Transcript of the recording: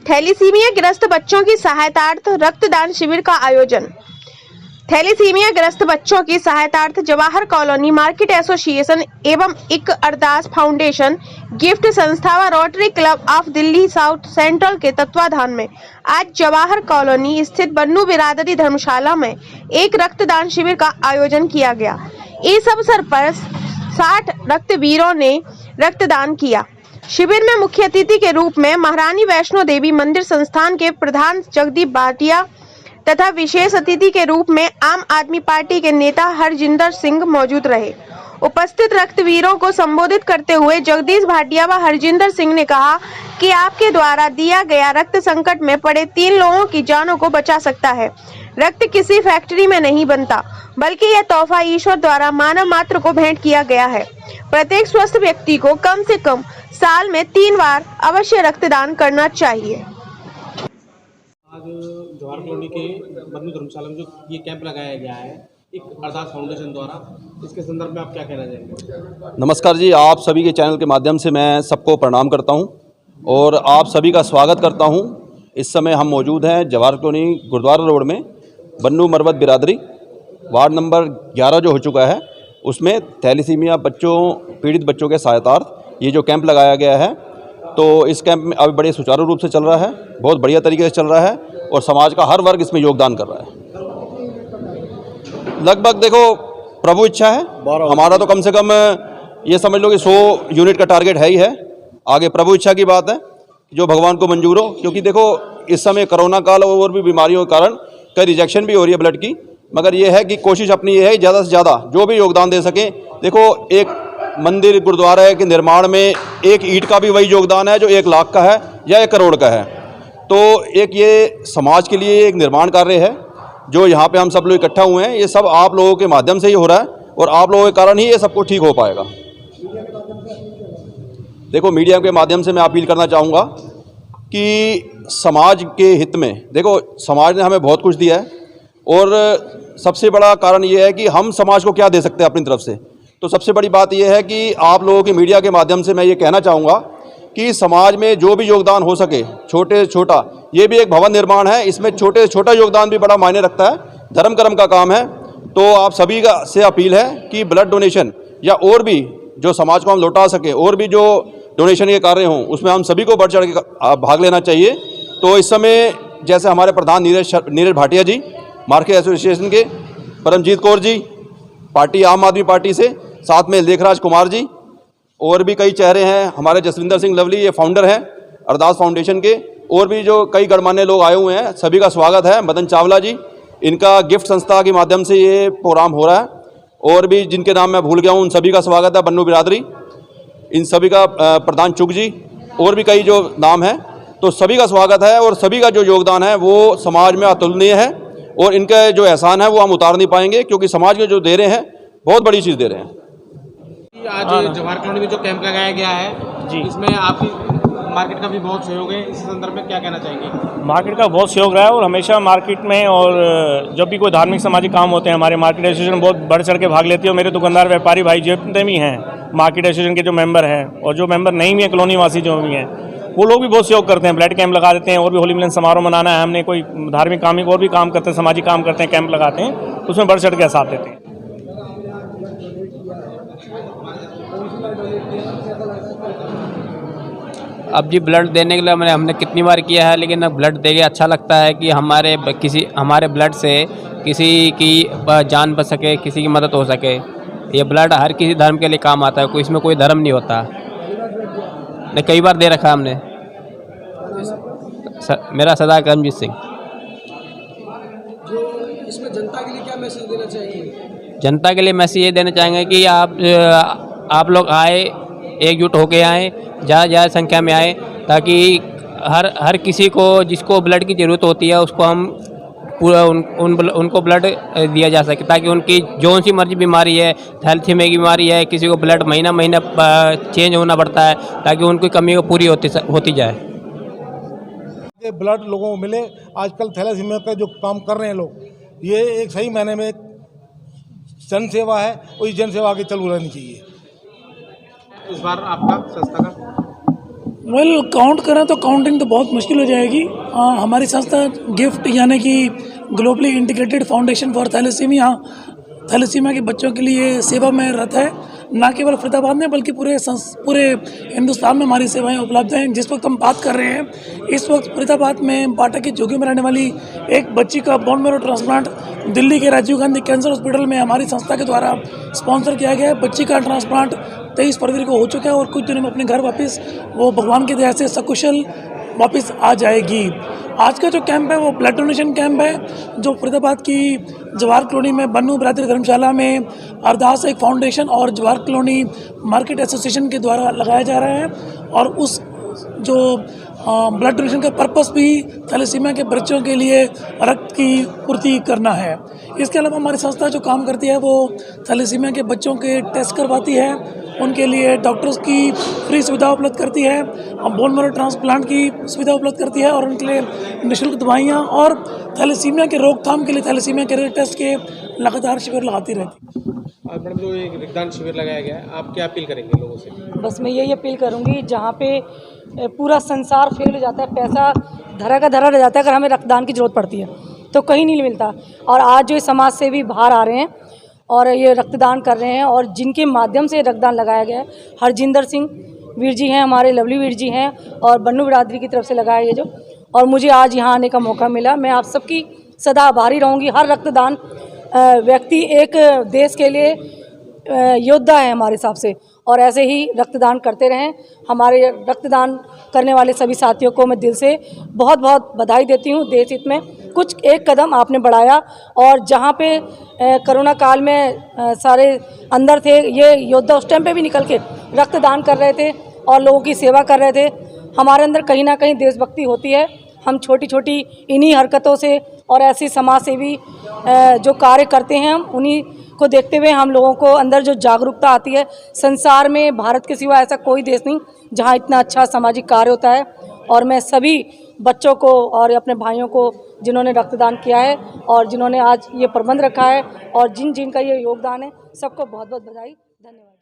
Thalassemia ग्रस्त बच्चों की सहायतार्थ रक्तदान शिविर का आयोजन। थैलीसीमिया ग्रस्त बच्चों की सहायतार्थ जवाहर कॉलोनी मार्केट एसोसिएशन एवं एक अरदास फाउंडेशन गिफ्ट संस्था व rotary club of Delhi south central के तत्वाधान में आज जवाहर कॉलोनी स्थित बन्नू बिरादरी धर्मशाला में एक रक्तदान शिविर का आयोजन किया गया। इस अवसर पर 60 रक्तवीरों ने रक्तदान किया। शिविर में मुख्य अतिथि के रूप में महारानी वैष्णो देवी मंदिर संस्थान के प्रधान जगदीप भाटिया तथा विशेष अतिथि के रूप में आम आदमी पार्टी के नेता हरजिंदर सिंह मौजूद रहे। उपस्थित रक्तवीरों को संबोधित करते हुए जगदीश भाटिया व हरजिंदर सिंह ने कहा कि आपके द्वारा दिया गया रक्त संकट में पड़े 3 लोगों की जानों को बचा सकता है। रक्त किसी फैक्ट्री में नहीं बनता, बल्कि यह तोहफा ईश्वर द्वारा मानव मात्र को भेंट किया गया है। प्रत्येक स्वस्थ व्यक्ति को कम से कम साल में 3 बार अवश्य रक्तदान करना चाहिए। आज जवाहर कॉलोनी के बन्नू धर्मशाला में जो ये कैंप लगाया गया है एक अरदास फाउंडेशन द्वारा, इसके संदर्भ में आप क्या कहना चाहेंगे? नमस्कार जी, आप सभी के चैनल के माध्यम से मैं सबको प्रणाम करता हूं और आप सभी का स्वागत करता हूं। इस समय हम मौजूद हैं जवाहर कॉलोनी गुरुद्वारा रोड में बन्नू मरवत बिरादरी वार्ड नंबर 11 जो हो चुका है, उसमें थैलीसीमिया पीड़ित बच्चों के सहायतार्थ ये जो कैंप लगाया गया है। तो इस कैंप में अभी बड़े सुचारू रूप से चल रहा है, बहुत बढ़िया तरीके से चल रहा है और समाज का हर वर्ग इसमें योगदान कर रहा है। लगभग देखो प्रभु इच्छा है, हमारा तो कम से कम ये समझ लो कि 100 यूनिट का टारगेट है ही है। आगे प्रभु इच्छा की बात है, जो भगवान को मंजूर हो, क्योंकि देखो इस समय कोरोना काल और भी बीमारियों के कारण कई रिजेक्शन भी हो रही है ब्लड की, मगर ये है कि कोशिश अपनी ये है ज़्यादा से ज़्यादा जो भी योगदान दे सकें। देखो एक मंदिर गुरुद्वारा के निर्माण में एक ईंट का भी वही योगदान है जो 1 लाख का है या 1 करोड़ का है। तो एक ये समाज के लिए एक निर्माण कार्य है जो यहाँ पे हम सब लोग इकट्ठा हुए हैं, ये सब आप लोगों के माध्यम से ही हो रहा है और आप लोगों के कारण ही ये सब कुछ ठीक हो पाएगा। देखो मीडिया के माध्यम से मैं अपील करना चाहूँगा कि समाज के हित में, देखो समाज ने हमें बहुत कुछ दिया है और सबसे बड़ा कारण ये है कि हम समाज को क्या दे सकते हैं अपनी तरफ से। तो सबसे बड़ी बात यह है कि आप लोगों के मीडिया के माध्यम से मैं ये कहना चाहूँगा कि समाज में जो भी योगदान हो सके, छोटे से छोटा, ये भी एक भवन निर्माण है, इसमें छोटे से छोटा योगदान भी बड़ा मायने रखता है, धर्म कर्म का काम है। तो आप सभी का से अपील है कि ब्लड डोनेशन या और भी जो समाज को हम लौटा सकें और भी जो डोनेशन के कार्य हों, उसमें हम सभी को बढ़ चढ़ के भाग लेना चाहिए। तो इस समय जैसे हमारे प्रधान नीरज भाटिया जी मार्केट एसोसिएशन के, परमजीत कौर जी पार्टी आम आदमी पार्टी से, साथ में लेखराज कुमार जी और भी कई चेहरे हैं, हमारे जसविंदर सिंह लवली ये फाउंडर हैं अरदास फाउंडेशन के, और भी जो कई गणमान्य लोग आए हुए हैं, सभी का स्वागत है। मदन चावला जी, इनका गिफ्ट संस्था के माध्यम से ये प्रोग्राम हो रहा है, और भी जिनके नाम मैं भूल गया हूँ उन सभी का स्वागत है। बन्नू बिरादरी, इन सभी का प्रधान चुग जी और भी कई जो नाम हैं, तो सभी का स्वागत है और सभी का जो योगदान है वो समाज में अतुलनीय है और इनका जो एहसान है वो हम उतार नहीं पाएंगे, क्योंकि समाज में जो दे रहे हैं बहुत बड़ी चीज़ दे रहे हैं। आज जवाहर कॉलोनी में जो कैंप लगाया गया है जी, इसमें आपकी मार्केट का भी बहुत सहयोग है, इस संदर्भ में क्या कहना चाहेंगे? मार्केट का बहुत सहयोग रहा है और हमेशा मार्केट में और जब भी कोई धार्मिक सामाजिक काम होते हैं हमारे मार्केट एसोसिएशन बहुत बढ़ चढ़ के भाग लेती है। और मेरे दुकानदार व्यापारी भाई जितने भी हैं मार्केट एसोसिएशन के जो मेंबर हैं और जो मेंबर नहीं भी हैं, कॉलोनी वासी जो भी हैं, वो लोग भी बहुत सहयोग करते हैं। ब्लड कैंप लगा देते हैं और भी होली मिलन समारोह मनाना है, हमने कोई धार्मिक काम और भी काम करते हैं, सामाजिक काम करते हैं, कैंप लगाते हैं, उसमें बढ़ चढ़ के साथ देते हैं। अब जी ब्लड देने के लिए हमने कितनी बार किया है, लेकिन अब ब्लड देके अच्छा लगता है कि हमारे ब्लड से किसी की जान बच सके, किसी की मदद हो सके। ये ब्लड हर किसी धर्म के लिए काम आता है, कोई इसमें कोई धर्म नहीं होता। ने कई बार दे रखा है हमने। मेरा सरदार करमजीत सिंह। जो इसमें जनता के लिए क्या मैसेज देना चाहिए? जनता के लिए मैसेज ये देना चाहेंगे कि आप लोग आए, एकजुट होके आए, ज़्यादा संख्या में आए, ताकि हर किसी को जिसको ब्लड की ज़रूरत होती है उसको हम पूरा उनको ब्लड दिया जा सके, ताकि उनकी जो सी मर्जी बीमारी है, थैलेसीमिया की बीमारी है, किसी को ब्लड महीना महीना चेंज होना पड़ता है, ताकि उनकी कमी पूरी होती जाए। ब्लड लोगों को मिले। आजकल थैलेसीमिया का जो काम कर रहे हैं लोग, ये एक सही मायने में एक जन सेवा है और इस जन सेवा आगे चालू रहनी चाहिए। इस बार आपका संस्था का वेल काउंट करें तो काउंटिंग तो बहुत मुश्किल हो जाएगी। हमारी संस्था गिफ्ट यानी कि globally integrated foundation for thalassemia के बच्चों के लिए सेवा में रत है। न केवल फरीदाबाद में बल्कि पूरे हिंदुस्तान में हमारी सेवाएं उपलब्ध हैं। जिस वक्त हम बात कर रहे हैं इस वक्त फरीदाबाद में बाटा की झोगी में रहने वाली एक बच्ची का बोन मैरो ट्रांसप्लांट दिल्ली के राजीव गांधी कैंसर हॉस्पिटल में हमारी संस्था के द्वारा स्पॉन्सर किया गया है। बच्ची का ट्रांसप्लांट 23 फरवरी को हो चुका है और कुछ दिनों में अपने घर वापस वो भगवान की दया से सकुशल वापस आ जाएगी। आज का जो कैंप है वो ब्लड डोनेशन कैंप है जो फरीदाबाद की जवाहर कॉलोनी में बन्नू बिरादरी धर्मशाला में अरदास एक फाउंडेशन और जवाहर कॉलोनी मार्केट एसोसिएशन के द्वारा लगाया जा रहा है। और उस जो ब्लड डोनेशन का पर्पस भी थैलेसीमिया के बच्चों के लिए रक्त की पूर्ति करना है। इसके अलावा हमारी संस्था जो काम करती है वो थैलेसीमिया के बच्चों के टेस्ट करवाती है, उनके लिए डॉक्टर्स की फ्री सुविधा उपलब्ध करती है, बोन मैरो ट्रांसप्लांट की सुविधा उपलब्ध करती है और उनके लिए निःशुल्क दवाइयाँ और थैलेसीमिया के रोकथाम के लिए थैलेसीमिया के टेस्ट के लगातार शिविर लगाती रहती है। आज मैडम जो एक रक्तदान शिविर लगाया गया है, आप क्या अपील करेंगे लोगों से? बस मैं यही अपील करूंगी, जहाँ पे पूरा संसार फेल हो जाता है, पैसा धरा का धरा रह जाता है, अगर हमें रक्तदान की जरूरत पड़ती है तो कहीं नहीं मिलता। और आज जो समाज सेवी बाहर आ रहे हैं और ये रक्तदान कर रहे हैं और जिनके माध्यम से रक्तदान लगाया गया है, हरजिंदर सिंह वीर जी हैं, हमारे लवली वीर जी हैं और बन्नू बिरादरी की तरफ से लगाया ये जो, और मुझे आज यहाँ आने का मौका मिला। मैं आप सबकी सदा आभारी रहूँगी। हर रक्तदान व्यक्ति एक देश के लिए योद्धा है हमारे हिसाब से, और ऐसे ही रक्तदान करते रहें। हमारे रक्तदान करने वाले सभी साथियों को मैं दिल से बहुत बहुत बधाई देती हूँ। देश हित में कुछ एक कदम आपने बढ़ाया और जहाँ पे कोरोना काल में सारे अंदर थे, ये योद्धा उस टाइम पे भी निकल के रक्तदान कर रहे थे और लोगों की सेवा कर रहे थे। हमारे अंदर कहीं ना कहीं देशभक्ति होती है। हम छोटी छोटी इन्हीं हरकतों से और ऐसी समाज सेवी जो कार्य करते हैं, हम उन्हीं को देखते हुए हम लोगों को अंदर जो जागरूकता आती है। संसार में भारत के सिवा ऐसा कोई देश नहीं जहां इतना अच्छा सामाजिक कार्य होता है। और मैं सभी बच्चों को और अपने भाइयों को जिन्होंने रक्तदान किया है और जिन्होंने आज ये प्रबंध रखा है और जिन जिन का ये योगदान है, सबको बहुत बहुत बधाई, धन्यवाद।